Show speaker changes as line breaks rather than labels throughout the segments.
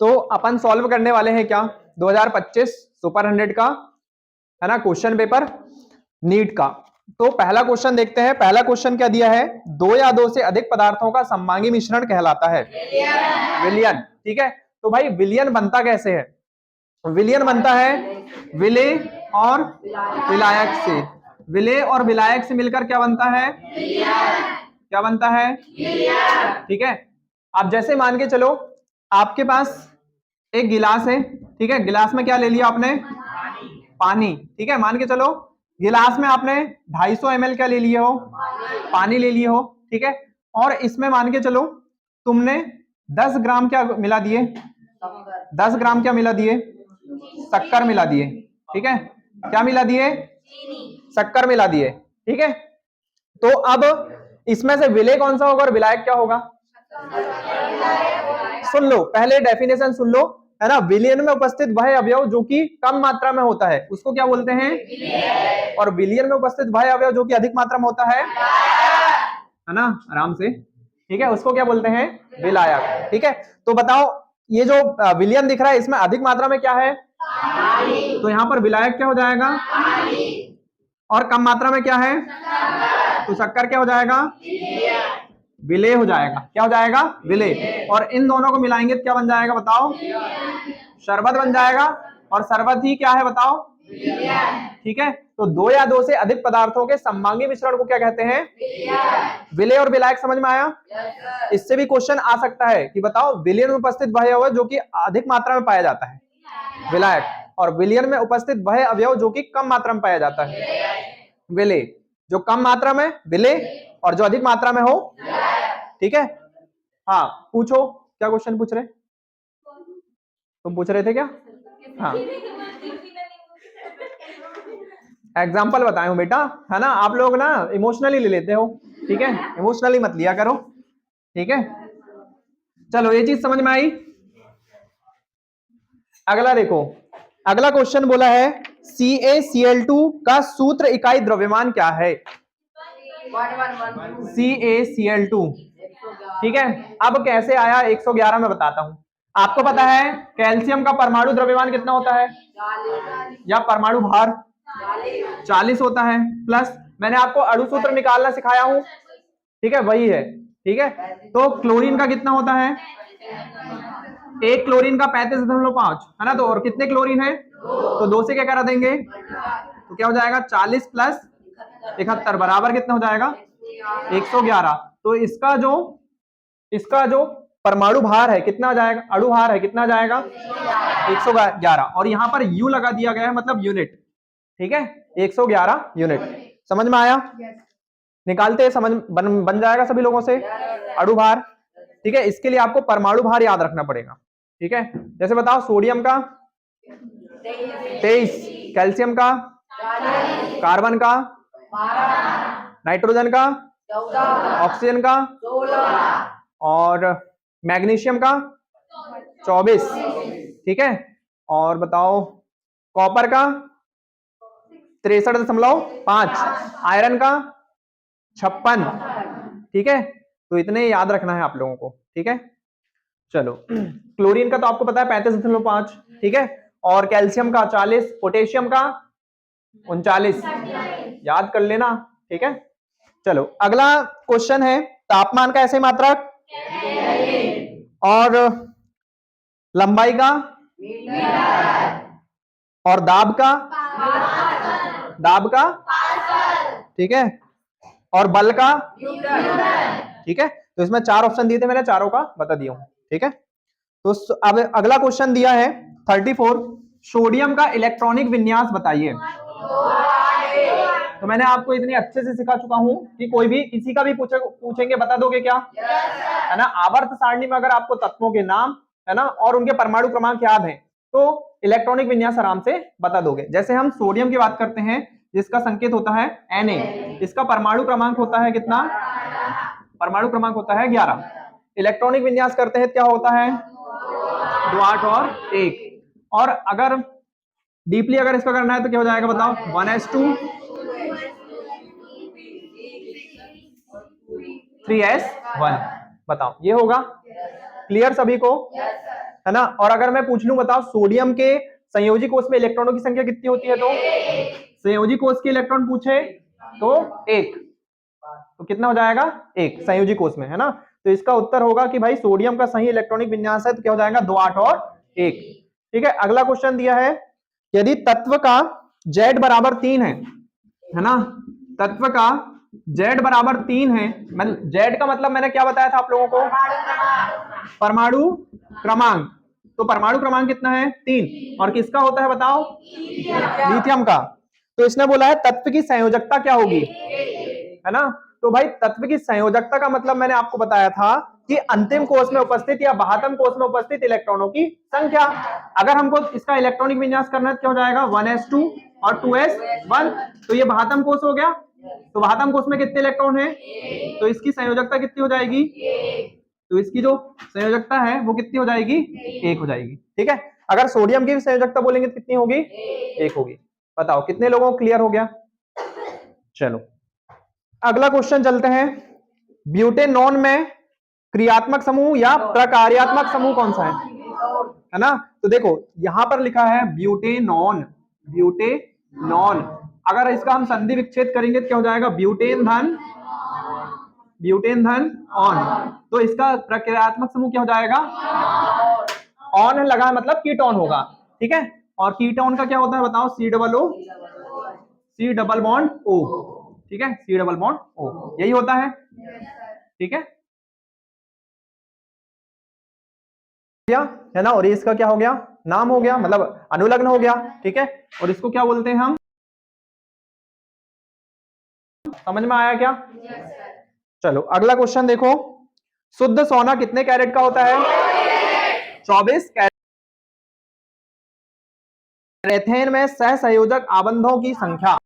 तो अपन सॉल्व करने वाले हैं क्या 2025 सुपर 100 का, है ना, क्वेश्चन पेपर नीट का। तो पहला क्वेश्चन देखते हैं। पहला क्वेश्चन क्या दिया है, दो या दो से अधिक पदार्थों का सममांगी मिश्रण कहलाता है विलयन। ठीक है, तो भाई विलयन बनता कैसे है? विलयन बनता है विलेय और विलायक से। विलेय और विलायक से मिलकर क्या बनता है? क्या बनता है? ठीक है, आप जैसे मान के चलो आपके पास एक गिलास है, ठीक है, गिलास में क्या ले लिया आपने? पानी। ठीक है, मान के चलो गिलास में आपने 250 ml क्या ले लिए हो? पानी ले लिए हो। ठीक है, और इसमें मान के चलो तुमने 10 ग्राम क्या मिला दिए? 10 ग्राम क्या मिला दिए? शक्कर मिला दिए। ठीक है, क्या मिला दिए? शक्कर मिला दिए। ठीक है, तो अब इसमें से विलेय कौन सा होगा और विलायक क्या होगा? सुन लो, पहले डेफिनेशन सुन लो, है ना। विलयन में उपस्थित वह अवयव जो कि कम मात्रा में होता है उसको क्या बोलते हैं? और विलयन में उपस्थित वह अवयव जो कि अधिक मात्रा में होता है ना, आराम से, ठीक है, उसको क्या बोलते हैं? विलायक। ठीक है, तो बताओ ये जो विलयन दिख रहा है इसमें अधिक मात्रा में क्या है? तो यहाँ पर विलायक क्या हो जाएगा? और कम मात्रा में क्या है? तो शक्कर क्या हो जाएगा? विलेय हो जाएगा। क्या हो जाएगा? विलेय। और इन दोनों को मिलाएंगे तो क्या बन जाएगा बताओ? शरबत बन जाएगा। और शरबत ही क्या है बताओ? ठीक है, तो दो या दो से अधिक पदार्थों के सममांगी मिश्रण को क्या कहते हैं? विलेय और विलायक। समझ में आया? इससे भी क्वेश्चन आ सकता है कि बताओ विलयन में उपस्थित वह अवयव जो कि अधिक मात्रा में पाया जाता है, विलायक, और विलयन में उपस्थित वह अवयव जो कि कम मात्रा में पाया जाता है, विलेय। जो कम मात्रा में विलेय और जो अधिक मात्रा में हो। ठीक है, हाँ पूछो, क्या क्वेश्चन पूछ रहे? तुम पूछ रहे थे क्या? हाँ, एग्जाम्पल बताए हूँ बेटा, है ना। आप लोग ना इमोशनली ले लेते हो, ठीक है, इमोशनली मत लिया करो। ठीक है, चलो ये चीज समझ में आई। अगला देखो, अगला क्वेश्चन बोला है CaCl2 का सूत्र इकाई द्रव्यमान क्या है? CaCl2। ठीक है, अब कैसे आया 111 में बताता हूं। आपको पता है कैल्शियम का परमाणु द्रव्यमान कितना होता है, या परमाणु भार? 40 होता है। प्लस मैंने आपको अणु सूत्र निकालना सिखाया हूं, ठीक है, वही है। ठीक है, तो क्लोरीन का कितना होता है? एक क्लोरीन का 35.5, है ना। तो और कितने क्लोरीन है? तो दो से क्या करा देंगे? तो क्या हो जाएगा? 40 प्लस 71 बराबर कितना हो जाएगा? 111। तो इसका जो परमाणु भार है कितना जाएगा? अणु भार है कितना जाएगा? 111। और यहां पर यू लगा दिया गया है, मतलब यूनिट। ठीक है, 111 यूनिट। समझ में आया? निकालते समझ बन जाएगा सभी लोगों से अणु भार। ठीक है, इसके लिए आपको परमाणु भार याद रखना पड़ेगा। ठीक है, जैसे बताओ सोडियम का 23, कैल्शियम का 40, कार्बन का 12, नाइट्रोजन का 14, ऑक्सीजन का 16, और मैग्नीशियम का 24। ठीक है, और बताओ कॉपर का 63.5, आयरन का 56। ठीक है, तो इतने याद रखना है आप लोगों को। ठीक है, चलो क्लोरीन का तो आपको पता है 35.5। ठीक है, और कैल्शियम का 40, पोटेशियम का 39, याद कर लेना। ठीक है, चलो अगला क्वेश्चन है तापमान का ऐसे मात्रक और लंबाई का और दाब का, ठीक है, और बल का। ठीक है, तो इसमें 4 ऑप्शन दिए थे, मैंने चारों का बता दिया हूं। ठीक है, तो अब अगला क्वेश्चन दिया है 34, सोडियम का इलेक्ट्रॉनिक विन्यास बताइए। तो मैंने आपको इतनी अच्छे से सिखा चुका हूं कि कोई भी किसी का भी पूछेंगे बता दोगे क्या? है ना, आवर्त सारणी में अगर आपको तत्वों के नाम, है ना, और उनके परमाणु क्रमांक याद है तो इलेक्ट्रॉनिक विन्यास आराम से बता दोगे। जैसे हम सोडियम की बात करते हैं जिसका संकेत होता है Na, इसका परमाणु क्रमांक होता है कितना? परमाणु क्रमांक होता है 11। इलेक्ट्रॉनिक विन्यास करते हैं क्या होता है? 2, 8 और 1। और अगर डीपली अगर इसका करना है तो क्या हो जाएगा बताओ? 1s2 3s1। बताओ ये होगा। क्लियर सभी को? है ना। और अगर मैं पूछ लूं बताओ सोडियम के संयोजी कोष में इलेक्ट्रॉनों की संख्या कितनी होती है, तो संयोजी कोष के इलेक्ट्रॉन पूछे तो एक, तो कितना हो जाएगा एक संयोजी कोष में, है ना। तो इसका उत्तर होगा कि भाई सोडियम का सही इलेक्ट्रॉनिक विन्यास है तो क्या हो जाएगा 2 8 और 1। ठीक है, अगला क्वेश्चन दिया है यदि तत्व का Z बराबर 3 है ना, तत्व का Z बराबर 3 है, मतलब Z का मतलब मैंने क्या बताया था आप लोगों को, परमाणु क्रमांक। तो परमाणु क्रमांक कितना है 3, और किसका होता है बताओ, लिथियम का। तो इसने बोला है तत्व की संयोजकता क्या होगी, है ना। तो भाई तत्व की संयोजकता का मतलब मैंने आपको बताया था कि अंतिम कोष में उपस्थित या बाह्यतम कोष में उपस्थित इलेक्ट्रॉनों की संख्या। अगर हमको इसका इलेक्ट्रॉनिक विन्यास करना है तो क्या हो जाएगा 1s2 और 2s1। तो ये बाह्यतम कोष हो गया, तो बाह्यतम कोष में कितने इलेक्ट्रॉन है, तो इसकी संयोजकता कितनी हो जाएगी, तो इसकी जो संयोजकता है वो कितनी हो जाएगी 1 हो जाएगी। ठीक है, अगर सोडियम की भी संयोजकता बोलेंगे तो कितनी होगी 1 होगी। बताओ कितने लोगों को क्लियर हो गया। चलो अगला क्वेश्चन चलते हैं, ब्यूटेनॉन में क्रियात्मक समूह या प्रकार्यात्मक समूह कौन सा है ना। तो देखो यहां पर लिखा है ब्यूटेनॉन, ब्यूटेनॉन। अगर इसका हम संधि विच्छेद करेंगे तो क्या हो जाएगा ब्यूटेन धन, ब्यूटेन धन ऑन। तो इसका प्रक्रियात्मक समूह क्या हो जाएगा, ऑन लगा मतलब कीटोन होगा। ठीक है, और कीटोन का क्या होता है बताओ, C double O, C double bond O. ठीक है, सी डबल बॉन्ड ओ यही होता है। ठीक है ना, और इसका क्या हो गया नाम हो गया, मतलब अनुलग्न हो गया। ठीक है, और इसको क्या बोलते हैं हम, समझ में आया क्या। चलो अगला क्वेश्चन देखो, शुद्ध सोना कितने कैरेट का होता है, 24 कैरेट। एथेन में सहसंयोजक आबंधों की संख्या,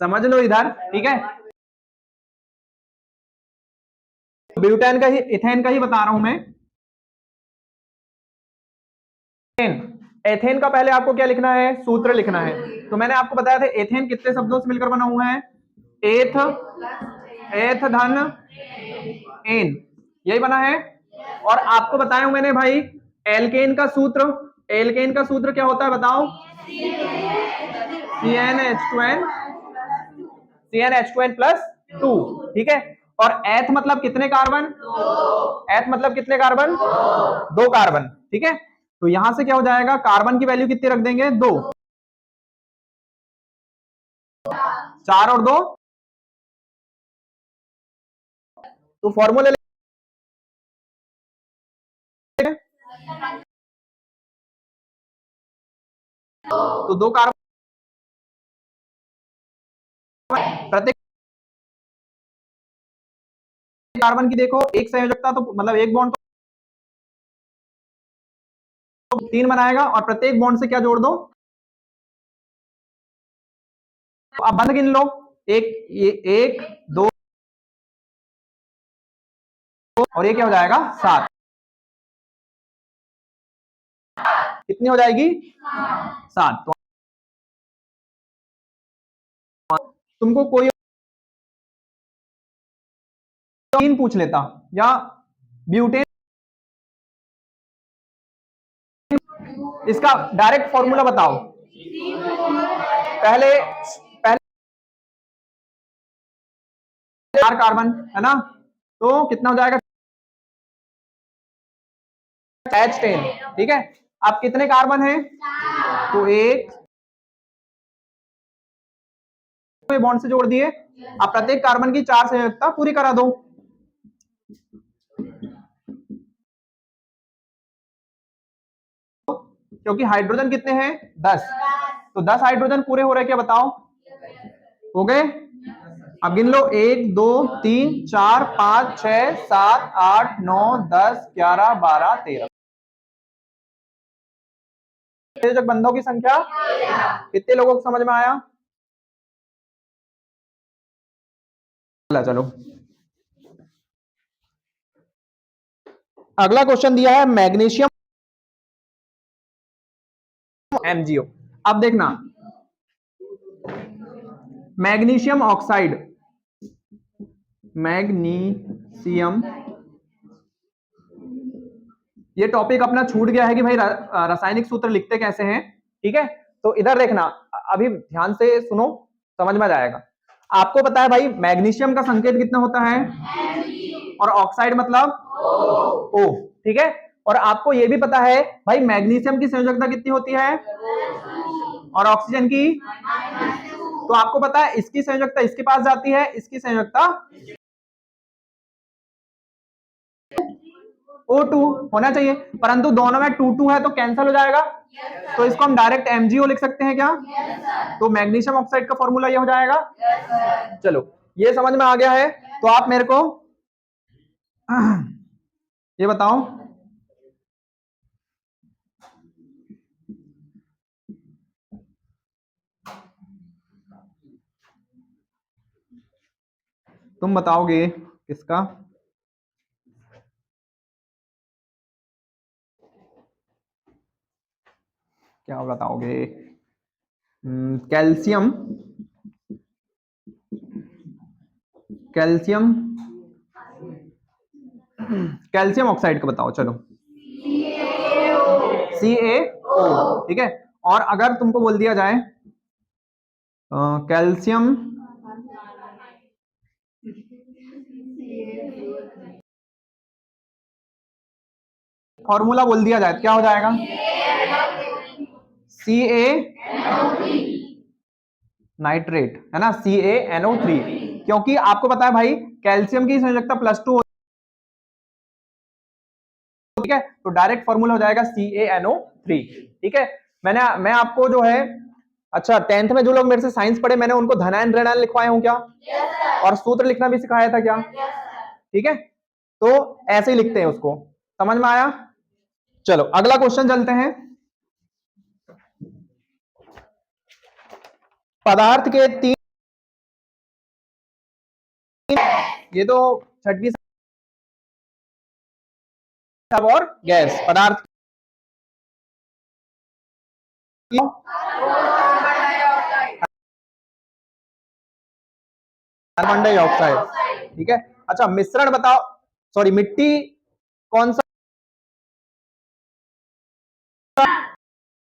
समझ लो इधर। ठीक है, ब्यूटेन का ही इथेन का ही बता रहा हूं मैं। एथेन का पहले आपको क्या लिखना है, सूत्र लिखना है। तो मैंने आपको बताया था एथेन कितने शब्दों से मिलकर बना हुआ है, एथ, एथ धन एन, यही बना है। और आपको बताया हूं मैंने भाई एल्केन का सूत्र, एल्केन का सूत्र क्या होता है बताओ, CnH2n, CnH2n प्लस 2। ठीक है, और एथ मतलब कितने कार्बन, एथ मतलब कितने कार्बन, 2 कार्बन। ठीक है, तो यहां से क्या हो जाएगा, कार्बन की वैल्यू कितनी रख देंगे 2, 4 और 2, तो फॉर्मूले तो 2 कार्बन प्रत्येक कार्बन की देखो एक संयोजकता, तो मतलब एक बॉन्ड तो 3 बनाएगा, और प्रत्येक बॉन्ड से क्या जोड़ दो, तो आप बंद गिन लो, एक ये 1 2 और ये क्या हो जाएगा 7, कितनी हो जाएगी 7। तो तुमको कोई 3 पूछ लेता, या ब्यूटेन, इसका डायरेक्ट फॉर्मूला बताओ। पहले पहले 4 कार्बन है ना, तो कितना हो जाएगा H10। ठीक है, अब कितने कार्बन है, तो एक बॉन्ड से जोड़ दिए। अब प्रत्येक कार्बन की 4 संयोजकता पूरी करा दो, क्योंकि हाइड्रोजन कितने हैं 10, तो 10 हाइड्रोजन पूरे हो रहे क्या बताओ, हो गए। अब गिन लो 1 2 3 4 5 6 7 8 9 10 11 12 13 संयोजक बंधों की संख्या। कितने लोगों को समझ में आया। चलो अगला क्वेश्चन दिया है मैग्नीशियम MgO। अब देखना मैग्नीशियम ऑक्साइड, मैग्नीशियम, ये टॉपिक अपना छूट गया है कि भाई रासायनिक सूत्र लिखते कैसे हैं, ठीक है। तो इधर देखना, अभी ध्यान से सुनो, समझ में जाएगा। आपको पता है भाई मैग्नीशियम का संकेत कितना होता है, और ऑक्साइड मतलब ओ, ठीक है। और आपको ये भी पता है भाई मैग्नीशियम की संयोजकता कितनी होती है, और ऑक्सीजन की, तो आपको पता है इसकी संयोजकता इसके पास जाती है, इसकी संयोजकता O2 होना चाहिए, परंतु दोनों में 2 है तो कैंसिल हो जाएगा, तो इसको हम डायरेक्ट MgO लिख सकते हैं क्या, तो मैग्नीशियम ऑक्साइड का फॉर्मूला ये हो जाएगा। चलो ये समझ में आ गया है, तो आप मेरे को ये बताओ, तुम बताओगे किसका, क्या बताओगे, कैल्शियम, कैल्शियम, कैल्शियम ऑक्साइड का बताओ, चलो CaO, ठीक है। और अगर तुमको बोल दिया जाए कैल्शियम फॉर्मूला बोल दिया जाए, क्या हो जाएगा, Ca नाइट्रेट, है ना, CaNO3, क्योंकि आपको पता है भाई कैल्शियम की संयोजकता +2, ठीक है, तो डायरेक्ट फॉर्मूला हो जाएगा CaNO3, ठीक है। मैं आपको जो है, अच्छा 10th में जो लोग मेरे से साइंस पढ़े, मैंने उनको धनायन ऋणायन लिखवाए हूं क्या, और सूत्र लिखना भी सिखाया था क्या, ठीक है। तो ऐसे ही लिखते हैं उसको, समझ में आया। चलो अगला क्वेश्चन चलते हैं। पदार्थ के 3, ये तो छठवीं सब, और गैस पदार्थ कार्बन डाइऑक्साइड, ठीक है। अच्छा मिश्रण बताओ, सॉरी मिट्टी कौन सा